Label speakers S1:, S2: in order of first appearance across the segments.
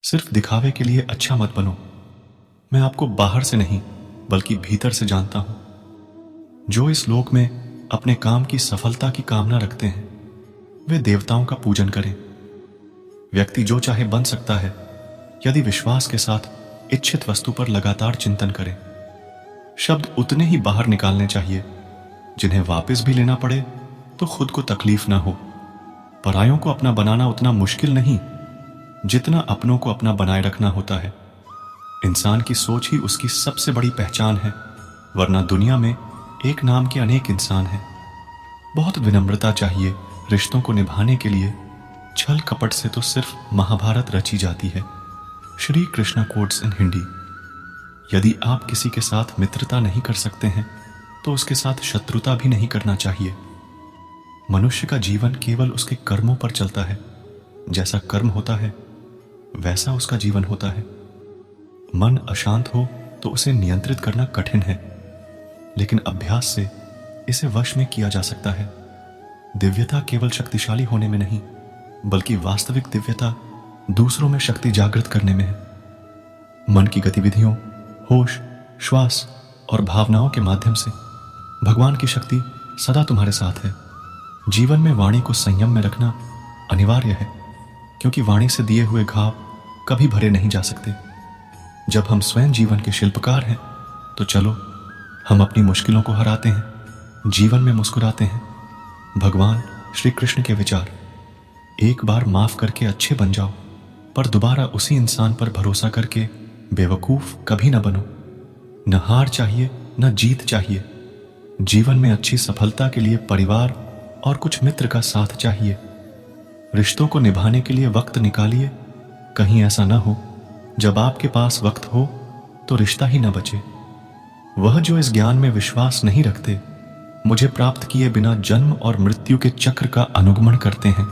S1: सिर्फ दिखावे के लिए अच्छा मत बनो। मैं आपको बाहर से नहीं बल्कि भीतर से जानता हूं। जो इस लोक में अपने काम की सफलता की कामना रखते हैं वे देवताओं का पूजन करें। व्यक्ति जो चाहे बन सकता है यदि विश्वास के साथ इच्छित वस्तु पर लगातार चिंतन करे। शब्द उतने ही बाहर निकालने चाहिए जिन्हें वापस भी लेना पड़े तो खुद को तकलीफ ना हो। परायों को अपना बनाना उतना मुश्किल नहीं जितना अपनों को अपना बनाए रखना होता है। इंसान की सोच ही उसकी सबसे बड़ी पहचान है, वरना दुनिया में एक नाम के अनेक इंसान हैं। बहुत विनम्रता चाहिए रिश्तों को निभाने के लिए। छल कपट से तो सिर्फ महाभारत रची जाती है। Shri Krishna quotes in Hindi. यदि आप किसी के साथ मित्रता नहीं कर सकते हैं तो उसके साथ शत्रुता भी नहीं करना चाहिए। मनुष्य का जीवन केवल उसके कर्मों पर चलता है। जैसा कर्म होता है वैसा उसका जीवन होता है। मन अशांत हो तो उसे नियंत्रित करना कठिन है, लेकिन अभ्यास से इसे वश में किया जा सकता है। दिव्यता केवल शक्तिशाली होने में नहीं बल्कि वास्तविक दिव्यता दूसरों में शक्ति जागृत करने में है। मन की गतिविधियों, होश, श्वास और भावनाओं के माध्यम से भगवान की शक्ति सदा तुम्हारे साथ है। जीवन में वाणी को संयम में रखना अनिवार्य है, क्योंकि वाणी से दिए हुए घाव कभी भरे नहीं जा सकते। जब हम स्वयं जीवन के शिल्पकार हैं तो चलो हम अपनी मुश्किलों को हराते हैं, जीवन में मुस्कुराते हैं। भगवान श्री कृष्ण के विचार। एक बार माफ करके अच्छे बन जाओ, पर दोबारा उसी इंसान पर भरोसा करके बेवकूफ कभी न बनो। न हार चाहिए न जीत चाहिए। जीवन में अच्छी सफलता के लिए परिवार और कुछ मित्र का साथ चाहिए। रिश्तों को निभाने के लिए वक्त निकालिए। कहीं ऐसा न हो जब आपके पास वक्त हो तो रिश्ता ही न बचे। वह जो इस ज्ञान में विश्वास नहीं रखते मुझे प्राप्त किए बिना जन्म और मृत्यु के चक्र का अनुगमन करते हैं।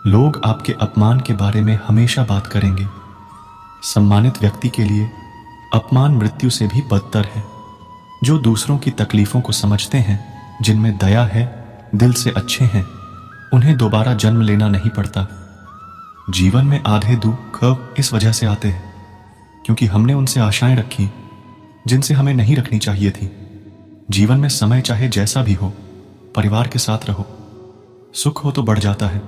S1: लोग आपके अपमान के बारे में हमेशा बात करेंगे। सम्मानित व्यक्ति के लिए अपमान मृत्यु से भी बदतर है। जो दूसरों की तकलीफों को समझते हैं, जिनमें दया है, दिल से अच्छे हैं, उन्हें दोबारा जन्म लेना नहीं पड़ता। जीवन में आधे दुख इस वजह से आते हैं क्योंकि हमने उनसे आशाएं रखी जिनसे हमें नहीं रखनी चाहिए थी। जीवन में समय चाहे जैसा भी हो, परिवार के साथ रहो। सुख हो तो बढ़ जाता है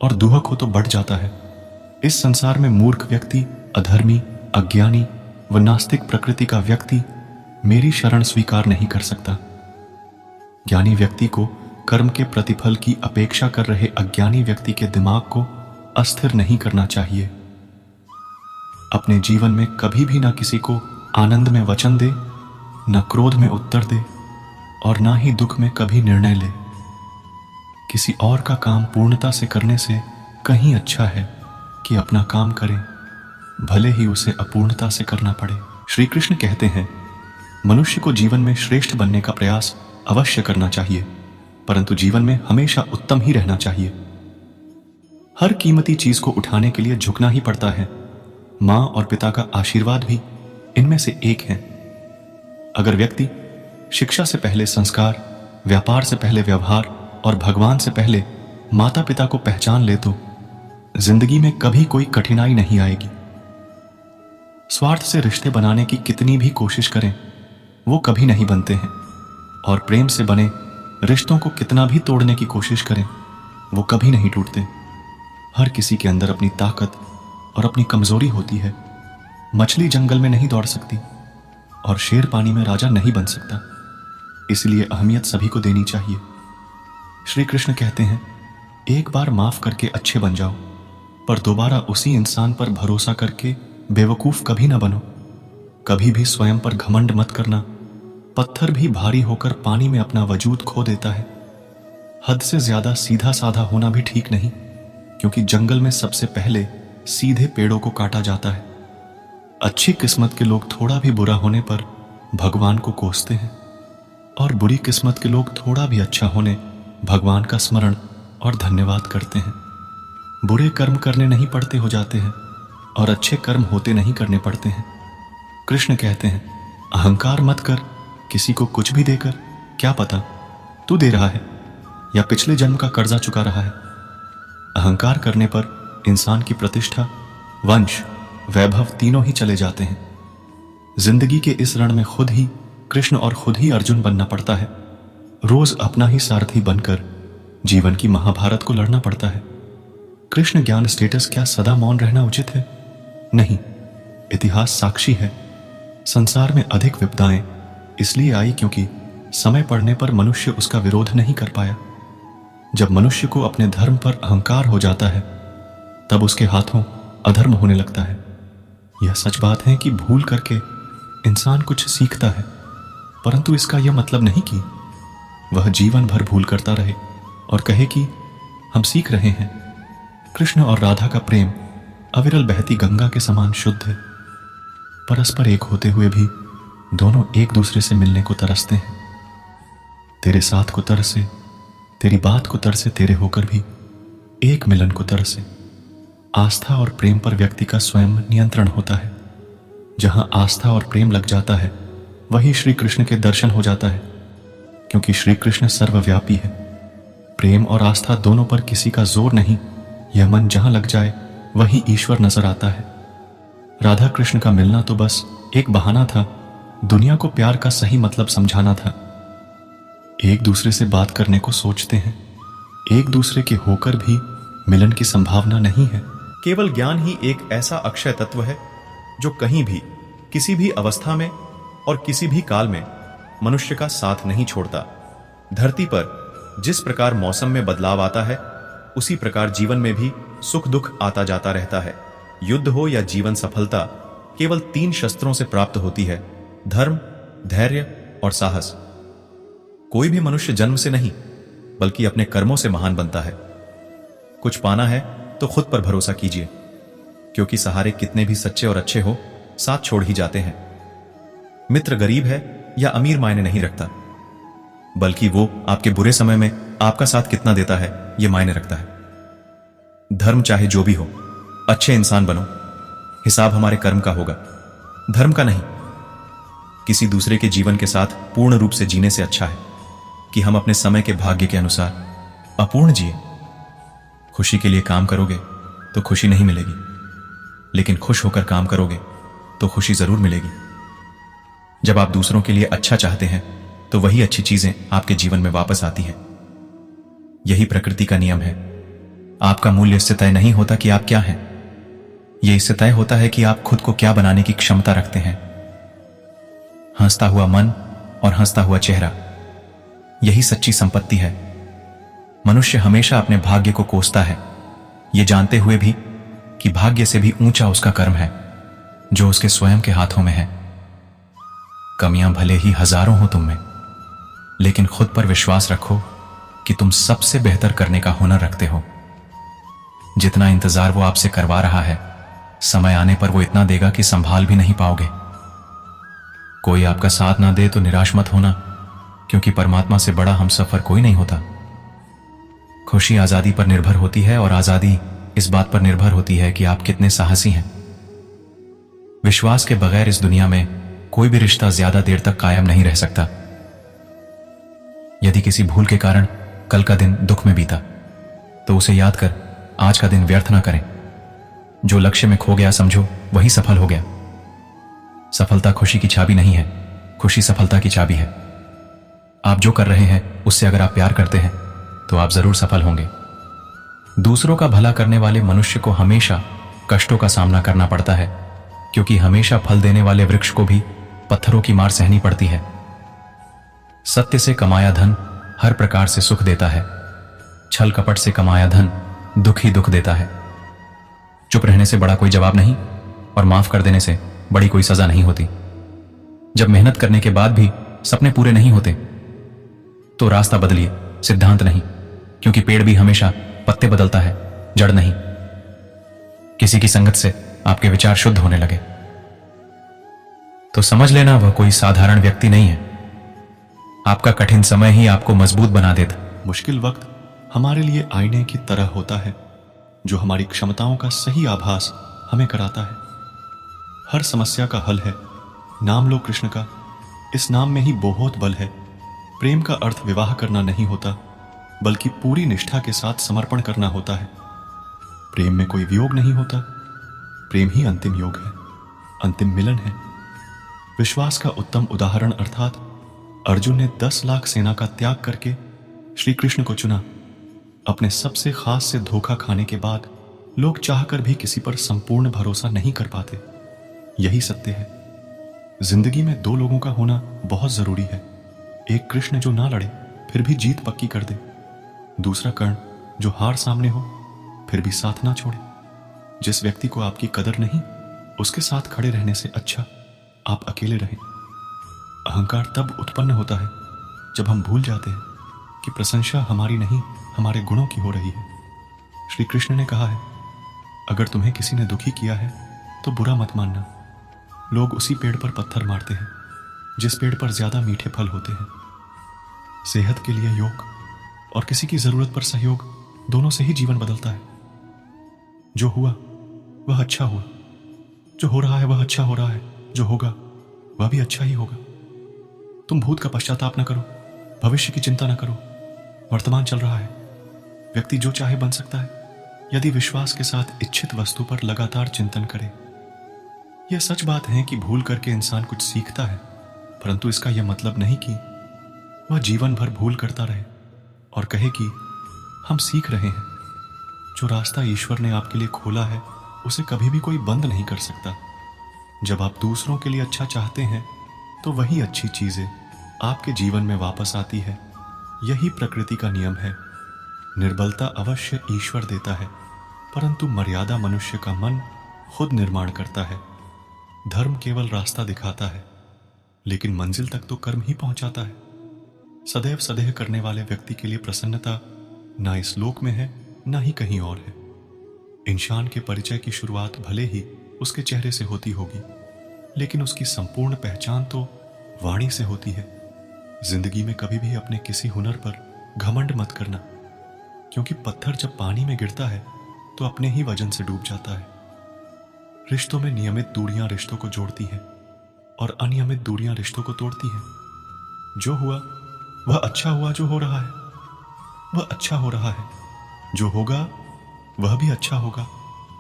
S1: और दुख हो तो बढ़ जाता है। इस संसार में मूर्ख व्यक्ति, अधर्मी, अज्ञानी व नास्तिक प्रकृति का व्यक्ति मेरी शरण स्वीकार नहीं कर सकता। ज्ञानी व्यक्ति को कर्म के प्रतिफल की अपेक्षा कर रहे अज्ञानी व्यक्ति के दिमाग को अस्थिर नहीं करना चाहिए। अपने जीवन में कभी भी ना किसी को आनंद में वचन दे, न क्रोध में उत्तर दे और ना ही दुख में कभी निर्णय ले। किसी और का काम पूर्णता से करने से कहीं अच्छा है कि अपना काम करे, भले ही उसे अपूर्णता से करना पड़े। श्री कृष्ण कहते हैं, मनुष्य को जीवन में श्रेष्ठ बनने का प्रयास अवश्य करना चाहिए, परंतु जीवन में हमेशा उत्तम ही रहना चाहिए। हर कीमती चीज को उठाने के लिए झुकना ही पड़ता है। मां और पिता का आशीर्वाद भी इनमें से एक है। अगर व्यक्ति शिक्षा से पहले संस्कार, व्यापार से पहले व्यवहार और भगवान से पहले माता पिता को पहचान ले तो जिंदगी में कभी कोई कठिनाई नहीं आएगी। स्वार्थ से रिश्ते बनाने की कितनी भी कोशिश करें वो कभी नहीं बनते हैं, और प्रेम से बने रिश्तों को कितना भी तोड़ने की कोशिश करें वो कभी नहीं टूटते। हर किसी के अंदर अपनी ताकत और अपनी कमजोरी होती है। मछली जंगल में नहीं दौड़ सकती और शेर पानी में राजा नहीं बन सकता, इसलिए अहमियत सभी को देनी चाहिए। श्री कृष्ण कहते हैं, एक बार माफ करके अच्छे बन जाओ, पर दोबारा उसी इंसान पर भरोसा करके बेवकूफ कभी ना बनो। कभी भी स्वयं पर घमंड मत करना। पत्थर भी भारी होकर पानी में अपना वजूद खो देता है। हद से ज्यादा सीधा साधा होना भी ठीक नहीं, क्योंकि जंगल में सबसे पहले सीधे पेड़ों को काटा जाता है। अच्छी किस्मत के लोग थोड़ा भी बुरा होने पर भगवान को कोसते हैं, और बुरी किस्मत के लोग थोड़ा भी अच्छा होने भगवान का स्मरण और धन्यवाद करते हैं। बुरे कर्म करने नहीं पड़ते हो जाते हैं और अच्छे कर्म होते नहीं करने पड़ते हैं। कृष्ण कहते हैं, अहंकार मत कर। किसी को कुछ भी देकर क्या पता तू दे रहा है या पिछले जन्म का कर्जा चुका रहा है। अहंकार करने पर इंसान की प्रतिष्ठा, वंश वैभव तीनों ही चले जाते हैं। जिंदगी के इस रण में खुद ही कृष्ण और खुद ही अर्जुन बनना पड़ता है। रोज अपना ही सारथी बनकर जीवन की महाभारत को लड़ना पड़ता है। कृष्ण ज्ञान स्टेटस क्या सदा मौन रहना उचित है? नहीं, इतिहास साक्षी है। संसार में अधिक विपदाएं इसलिए आई क्योंकि समय पड़ने पर मनुष्य उसका विरोध नहीं कर पाया। जब मनुष्य को अपने धर्म पर अहंकार हो जाता है तब उसके हाथों अधर्म होने लगता है। यह सच बात है कि भूल करके इंसान कुछ सीखता है, परंतु इसका यह मतलब नहीं कि वह जीवन भर भूल करता रहे और कहे कि हम सीख रहे हैं। कृष्ण और राधा का प्रेम अविरल बहती गंगा के समान शुद्ध है। परस्पर एक होते हुए भी दोनों एक दूसरे से मिलने को तरसते हैं। तेरे साथ को तरसे, तेरी बात को तरसे, तेरे होकर भी एक मिलन को तरसे। आस्था और प्रेम पर व्यक्ति का स्वयं नियंत्रण होता है। जहां आस्था और प्रेम लग जाता है वही श्री कृष्ण के दर्शन हो जाता है, क्योंकि श्री कृष्ण सर्वव्यापी है। प्रेम और आस्था दोनों पर किसी का जोर नहीं। यह मन जहां लग जाए वही ईश्वर नजर आता है। राधा कृष्ण का मिलना तो बस एक बहाना था, दुनिया को प्यार का सही मतलब समझाना था। एक दूसरे से बात करने को सोचते हैं, एक दूसरे के होकर भी मिलन की संभावना नहीं है।
S2: केवल ज्ञान ही एक ऐसा अक्षय तत्व है जो कहीं भी, किसी भी अवस्था में और किसी भी काल में मनुष्य का साथ नहीं छोड़ता। धरती पर जिस प्रकार मौसम में बदलाव आता है, उसी प्रकार जीवन में भी सुख दुख आता जाता रहता है। युद्ध हो या जीवन सफलता केवल 3 शस्त्रों से प्राप्त होती है: धर्म, धैर्य और साहस। कोई भी मनुष्य जन्म से नहीं बल्कि अपने कर्मों से महान बनता है। कुछ पाना है तो खुद पर भरोसा कीजिए, क्योंकि सहारे कितने भी सच्चे और अच्छे हो, साथ छोड़ ही जाते हैं। मित्र गरीब है या अमीर मायने नहीं रखता, बल्कि वो आपके बुरे समय में आपका साथ कितना देता है यह मायने रखता है। धर्म चाहे जो भी हो, अच्छे इंसान बनो, हिसाब हमारे कर्म का होगा, धर्म का नहीं। किसी दूसरे के जीवन के साथ पूर्ण रूप से जीने से अच्छा है कि हम अपने समय के भाग्य के अनुसार अपूर्ण जिए। खुशी के लिए काम करोगे तो खुशी नहीं मिलेगी, लेकिन खुश होकर काम करोगे तो खुशी जरूर मिलेगी। जब आप दूसरों के लिए अच्छा चाहते हैं तो वही अच्छी चीजें आपके जीवन में वापस आती हैं। यही प्रकृति का नियम है। आपका मूल्य इससे तय नहीं होता कि आप क्या हैं, यह इससे तय होता है कि आप खुद को क्या बनाने की क्षमता रखते हैं। हंसता हुआ मन और हंसता हुआ चेहरा, यही सच्ची संपत्ति है। मनुष्य हमेशा अपने भाग्य को कोसता है, यह जानते हुए भी कि भाग्य से भी ऊंचा उसका कर्म है जो उसके स्वयं के हाथों में है। कमियां भले ही हजारों हो तुम में, लेकिन खुद पर विश्वास रखो कि तुम सबसे बेहतर करने का हुनर रखते हो। जितना इंतजार वो आपसे करवा रहा है, समय आने पर वो इतना देगा कि संभाल भी नहीं पाओगे। कोई आपका साथ ना दे तो निराश मत होना, क्योंकि परमात्मा से बड़ा हमसफर कोई नहीं होता। खुशी आजादी पर निर्भर होती है और आजादी इस बात पर निर्भर होती है कि आप कितने साहसी हैं। विश्वास के बगैर इस दुनिया में कोई भी रिश्ता ज्यादा देर तक कायम नहीं रह सकता। यदि किसी भूल के कारण कल का दिन दुख में बीता, तो उसे याद कर आज का दिन व्यर्थ ना करें। जो लक्ष्य में खो गया समझो वही सफल हो गया। सफलता खुशी की चाबी नहीं है, खुशी सफलता की चाबी है। आप जो कर रहे हैं उससे अगर आप प्यार करते हैं तो आप जरूर सफल होंगे। दूसरों का भला करने वाले मनुष्य को हमेशा कष्टों का सामना करना पड़ता है, क्योंकि हमेशा फल देने वाले वृक्ष को भी पत्थरों की मार सहनी पड़ती है। सत्य से कमाया धन हर प्रकार से सुख देता है, छल कपट से कमाया धन दुख ही दुख देता है। चुप रहने से बड़ा कोई जवाब नहीं और माफ कर देने से बड़ी कोई सजा नहीं होती। जब मेहनत करने के बाद भी सपने पूरे नहीं होते तो रास्ता बदलिए, सिद्धांत नहीं, क्योंकि पेड़ भी हमेशा पत्ते बदलता है, जड़ नहीं। किसी की संगत से आपके विचार शुद्ध होने लगे तो समझ लेना वह कोई साधारण व्यक्ति नहीं है। आपका कठिन समय ही आपको मजबूत बना देता।
S1: मुश्किल वक्त हमारे लिए आईने की तरह होता है, जो हमारी क्षमताओं का सही आभास हमें कराता है। हर समस्या का हल है नाम लो कृष्ण का। इस नाम में ही बहुत बल है। प्रेम का अर्थ विवाह करना नहीं होता, बल्कि पूरी निष्ठा के साथ समर्पण करना होता है। प्रेम में कोई वियोग नहीं होता, प्रेम ही अंतिम योग है, अंतिम मिलन है। विश्वास का उत्तम उदाहरण अर्थात अर्जुन ने 10 लाख सेना का त्याग करके श्री कृष्ण को चुना। अपने सबसे खास से धोखा खाने के बाद लोग चाहकर भी किसी पर संपूर्ण भरोसा नहीं कर पाते। यही सत्य है। जिंदगी में दो लोगों का होना बहुत जरूरी है। एक कृष्ण जो ना लड़े फिर भी जीत पक्की कर दे, दूसरा कर्ण जो हार सामने हो फिर भी साथ ना छोड़े। जिस व्यक्ति को आपकी कदर नहीं, उसके साथ खड़े रहने से अच्छा आप अकेले रहें। अहंकार तब उत्पन्न होता है जब हम भूल जाते हैं कि प्रशंसा हमारी नहीं, हमारे गुणों की हो रही है। श्री कृष्ण ने कहा है, अगर तुम्हें किसी ने दुखी किया है तो बुरा मत मानना। लोग उसी पेड़ पर पत्थर मारते हैं जिस पेड़ पर ज्यादा मीठे फल होते हैं। सेहत के लिए योग और किसी की जरूरत पर सहयोग, दोनों से ही जीवन बदलता है। जो हुआ वह अच्छा हुआ, जो हो रहा है वह अच्छा हो रहा है, जो होगा वह भी अच्छा ही होगा। तुम भूत का पश्चाताप न करो, भविष्य की चिंता न करो। वर्तमान चल रहा है, व्यक्ति जो चाहे बन सकता है यदि विश्वास के साथ इच्छित वस्तु पर लगातार चिंतन करे। यह सच बात है कि भूल करके इंसान कुछ सीखता है, परंतु इसका यह मतलब नहीं कि वह जीवन भर भूल करता रहे और कहे कि हम सीख रहे हैं। जो रास्ता ईश्वर ने आपके लिए खोला है उसे कभी भी कोई बंद नहीं कर सकता। जब आप दूसरों के लिए अच्छा चाहते हैं तो वही अच्छी चीजें आपके जीवन में वापस आती है। यही प्रकृति का नियम है। निर्बलता अवश्य ईश्वर देता है, परंतु मर्यादा मनुष्य का मन खुद निर्माण करता है। धर्म केवल रास्ता दिखाता है, लेकिन मंजिल तक तो कर्म ही पहुंचाता है। सदैव सदेह करने वाले व्यक्ति के लिए प्रसन्नता ना इस लोक में है ना ही कहीं और है। इंसान के परिचय की शुरुआत भले ही उसके चेहरे से होती होगी, लेकिन उसकी संपूर्ण पहचान तो वाणी से होती है। जिंदगी में कभी भी अपने किसी हुनर पर घमंड मत करना, क्योंकि पत्थर जब पानी में गिरता है तो अपने ही वजन से डूब जाता है। रिश्तों में नियमित दूरियां रिश्तों को जोड़ती हैं और अनियमित दूरियां रिश्तों को तोड़ती हैं। जो हुआ वह अच्छा हुआ, जो हो रहा है वह अच्छा हो रहा है, जो होगा वह भी अच्छा होगा।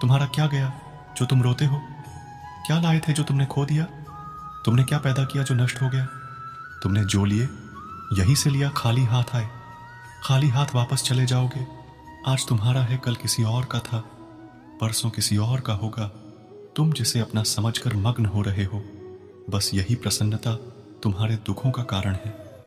S1: तुम्हारा क्या गया जो तुम रोते हो? क्या लाए थे जो तुमने खो दिया? तुमने क्या पैदा किया जो नष्ट हो गया? तुमने जो लिए यही से लिया, खाली हाथ आए, खाली हाथ वापस चले जाओगे। आज तुम्हारा है, कल किसी और का था, परसों किसी और का होगा। तुम जिसे अपना समझकर मग्न हो रहे हो, बस यही प्रसन्नता तुम्हारे दुखों का कारण है।